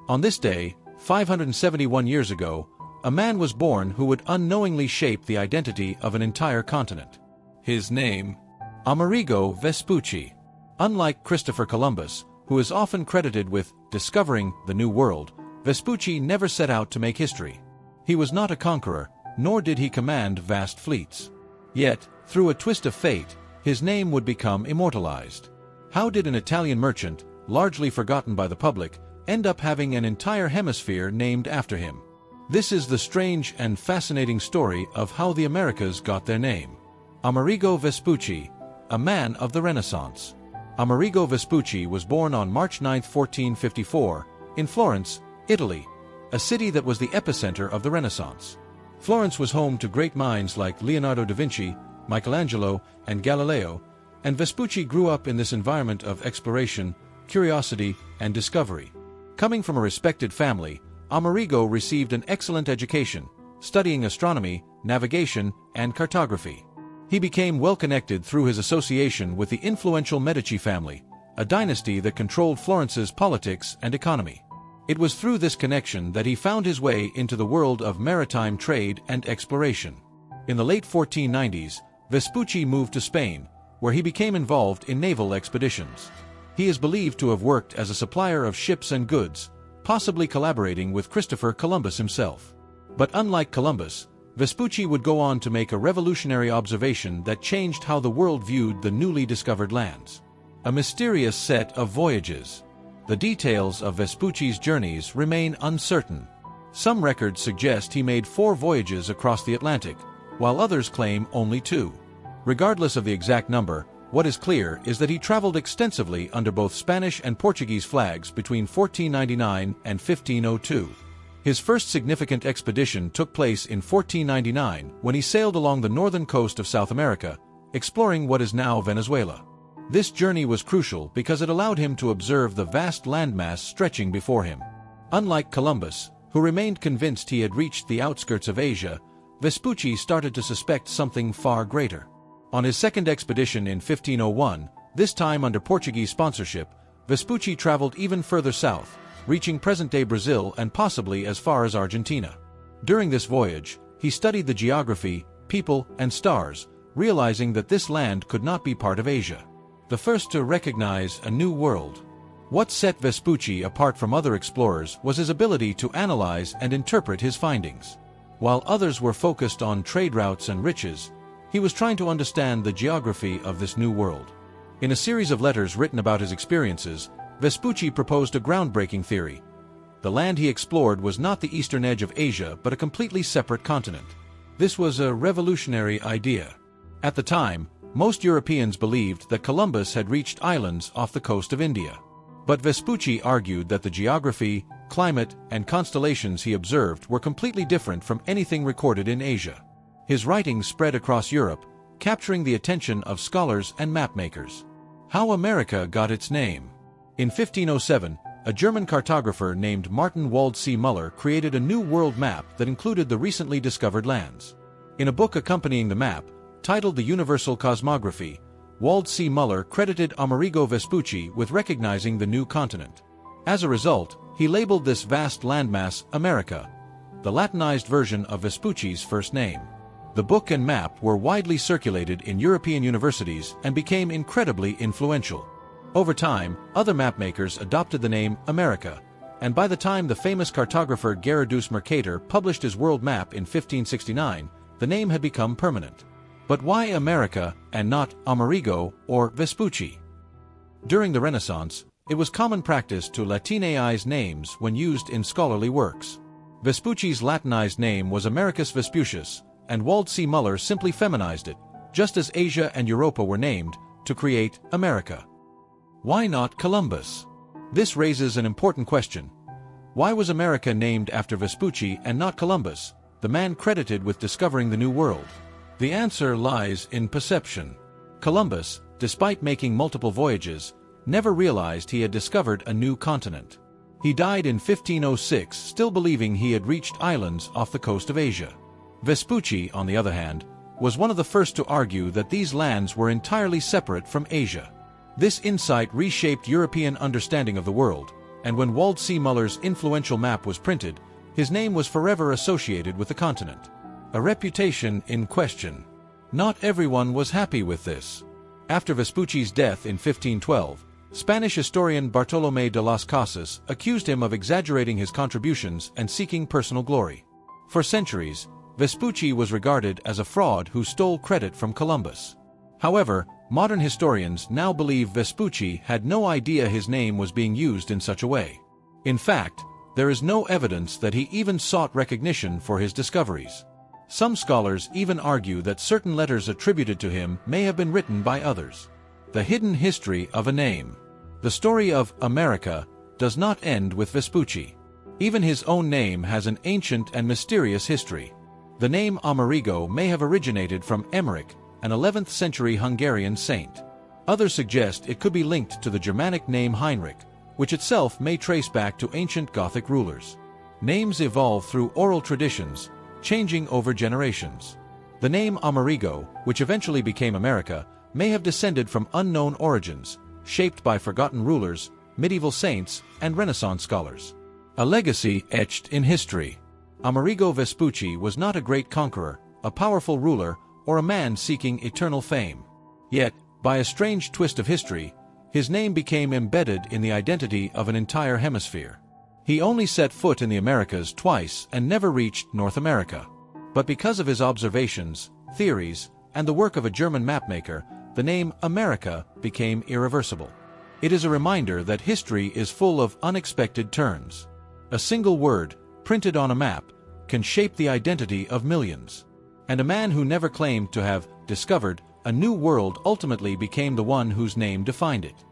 On this day, 571 years ago, a man was born who would unknowingly shape the identity of an entire continent. His name? Amerigo Vespucci. Unlike Christopher Columbus, who is often credited with discovering the New World, Vespucci never set out to make history. He was not a conqueror, nor did he command vast fleets. Yet, through a twist of fate, his name would become immortalized. How did an Italian merchant, largely forgotten by the public, end up having an entire hemisphere named after him? This is the strange and fascinating story of how the Americas got their name. Amerigo Vespucci, a man of the Renaissance. Amerigo Vespucci was born on March 9, 1454, in Florence, Italy, a city that was the epicenter of the Renaissance. Florence was home to great minds like Leonardo da Vinci, Michelangelo, and Galileo, and Vespucci grew up in this environment of exploration, curiosity, and discovery. Coming from a respected family, Amerigo received an excellent education, studying astronomy, navigation, and cartography. He became well-connected through his association with the influential Medici family, a dynasty that controlled Florence's politics and economy. It was through this connection that he found his way into the world of maritime trade and exploration. In the late 1490s, Vespucci moved to Spain, where he became involved in naval expeditions. He is believed to have worked as a supplier of ships and goods, possibly collaborating with Christopher Columbus himself. But unlike Columbus, Vespucci would go on to make a revolutionary observation that changed how the world viewed the newly discovered lands. A mysterious set of voyages. The details of Vespucci's journeys remain uncertain. Some records suggest he made 4 voyages across the Atlantic, while others claim only 2. Regardless of the exact number, what is clear is that he traveled extensively under both Spanish and Portuguese flags between 1499 and 1502. His first significant expedition took place in 1499 when he sailed along the northern coast of South America, exploring what is now Venezuela. This journey was crucial because it allowed him to observe the vast landmass stretching before him. Unlike Columbus, who remained convinced he had reached the outskirts of Asia, Vespucci started to suspect something far greater. On his second expedition in 1501, this time under Portuguese sponsorship, Vespucci traveled even further south, reaching present-day Brazil and possibly as far as Argentina. During this voyage, he studied the geography, people, and stars, realizing that this land could not be part of Asia. The first to recognize a new world. What set Vespucci apart from other explorers was his ability to analyze and interpret his findings. While others were focused on trade routes and riches, he was trying to understand the geography of this new world. In a series of letters written about his experiences, Vespucci proposed a groundbreaking theory. The land he explored was not the eastern edge of Asia but a completely separate continent. This was a revolutionary idea. At the time, most Europeans believed that Columbus had reached islands off the coast of India. But Vespucci argued that the geography, climate, and constellations he observed were completely different from anything recorded in Asia. His writings spread across Europe, capturing the attention of scholars and mapmakers. How America got its name. In 1507, a German cartographer named Martin Waldseemüller created a new world map that included the recently discovered lands. In a book accompanying the map, titled The Universal Cosmography, Waldseemüller credited Amerigo Vespucci with recognizing the new continent. As a result, he labeled this vast landmass America, the Latinized version of Vespucci's first name. The book and map were widely circulated in European universities and became incredibly influential. Over time, other mapmakers adopted the name America, and by the time the famous cartographer Gerardus Mercator published his world map in 1569, the name had become permanent. But why America and not Amerigo or Vespucci? During the Renaissance, it was common practice to Latinaize names when used in scholarly works. Vespucci's Latinized name was Americus Vespucius, and Waldseemüller simply feminized it, just as Asia and Europa were named, to create America. Why not Columbus? This raises an important question. Why was America named after Vespucci and not Columbus, the man credited with discovering the New World? The answer lies in perception. Columbus, despite making multiple voyages, never realized he had discovered a new continent. He died in 1506 still believing he had reached islands off the coast of Asia. Vespucci, on the other hand, was one of the first to argue that these lands were entirely separate from Asia. This insight reshaped European understanding of the world, and when Waldseemüller's influential map was printed, his name was forever associated with the continent. A reputation in question. Not everyone was happy with this. After Vespucci's death in 1512, Spanish historian Bartolomé de las Casas accused him of exaggerating his contributions and seeking personal glory. For centuries, Vespucci was regarded as a fraud who stole credit from Columbus. However, modern historians now believe Vespucci had no idea his name was being used in such a way. In fact, there is no evidence that he even sought recognition for his discoveries. Some scholars even argue that certain letters attributed to him may have been written by others. The hidden history of a name. The story of America does not end with Vespucci. Even his own name has an ancient and mysterious history. The name Amerigo may have originated from Emmerich, an 11th century Hungarian saint. Others suggest it could be linked to the Germanic name Heinrich, which itself may trace back to ancient Gothic rulers. Names evolve through oral traditions, changing over generations. The name Amerigo, which eventually became America, may have descended from unknown origins, shaped by forgotten rulers, medieval saints, and Renaissance scholars. A legacy etched in history. Amerigo Vespucci was not a great conqueror, a powerful ruler, or a man seeking eternal fame. Yet, by a strange twist of history, his name became embedded in the identity of an entire hemisphere. He only set foot in the Americas twice and never reached North America. But because of his observations, theories, and the work of a German mapmaker, the name America became irreversible. It is a reminder that history is full of unexpected turns. A single word, printed on a map, can shape the identity of millions. And a man who never claimed to have discovered a new world ultimately became the one whose name defined it.